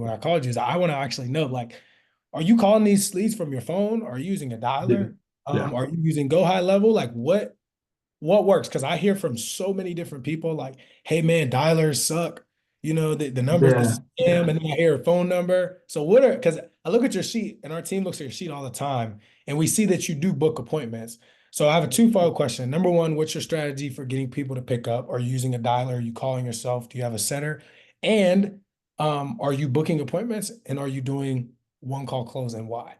when I called you is I want to actually know, like, are you calling these leads from your phone? Are you using a Yeah. dialer? Yeah. Are you using Go High Level? Like, what works? Because I hear from so many different people, like, hey man, dialers suck. The numbers, the Yeah. scam, and then I hear a phone number. So what are, because I look at your sheet and our team looks at your sheet all the time, and we see that you do book appointments. So I have a twofold question. Number one, what's your strategy for getting people to pick up? Are you using a dialer? Are you calling yourself? Do you have a setter? And are you booking appointments and are you doing one call close and why?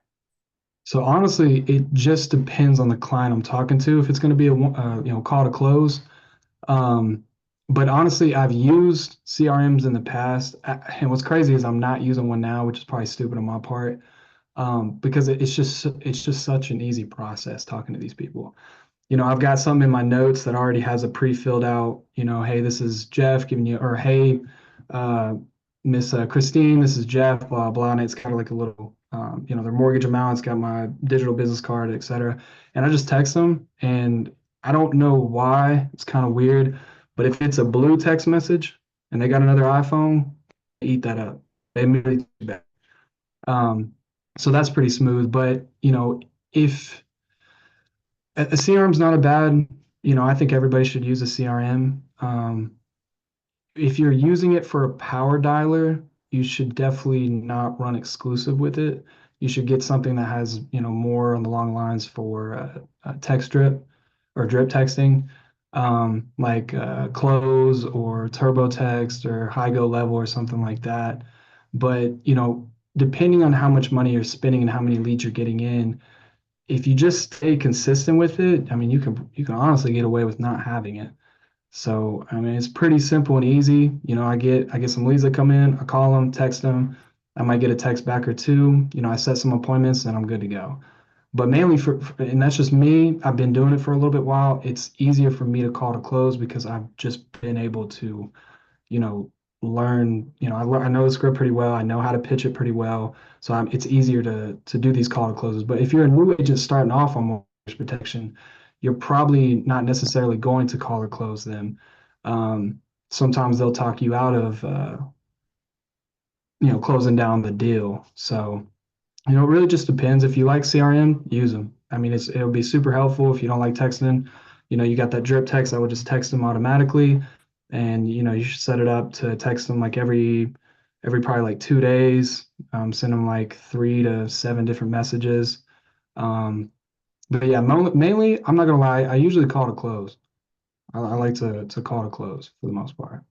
So honestly, it just depends on the client I'm talking to. If it's going to be a call to close, um, but honestly, I've used CRMs in the past, and what's crazy is I'm not using one now, which is probably stupid on my part, because it's just such an easy process talking to these people. I've got something in my notes that already has a pre-filled out, hey, this is Jeff giving you, or hey, uh, Miss Christine, this is Jeff, blah, blah. And it's kind of like a little, their mortgage amount, it's got my digital business card, et cetera. And I just text them, and I don't know why, it's kind of weird, but if it's a blue text message and they got another iPhone, they eat that up. They immediately do that. Um, so that's pretty smooth. But, if a CRM is not a bad, I think everybody should use a CRM. If you're using it for a power dialer, you should definitely not run exclusive with it. You should get something that has, more on the long lines for text drip or drip texting, like close or turbo text or high go level or something like that. But, depending on how much money you're spending and how many leads you're getting in, if you just stay consistent with it, I mean, you can honestly get away with not having it. So, I mean, it's pretty simple and easy. I get some leads that come in, I call them, text them. I might get a text back or two. I set some appointments and I'm good to go. But mainly and that's just me. I've been doing it for a little bit while. It's easier for me to call to close because I've just been able to you know, learn, I know the script pretty well. I know how to pitch it pretty well. So it's easier to do these call to closes. But if you're a new agent starting off on mortgage protection, you're probably not necessarily going to call or close them. Sometimes they'll talk you out of, closing down the deal. So, it really just depends. If you like CRM, use them. I mean, it'll be super helpful if you don't like texting. You got that drip text. I would just text them automatically, and you should set it up to text them like every probably like 2 days. Send them like 3 to 7 different messages. Um, but yeah, mainly, I'm not gonna lie. I usually call to close. I like to call to close for the most part.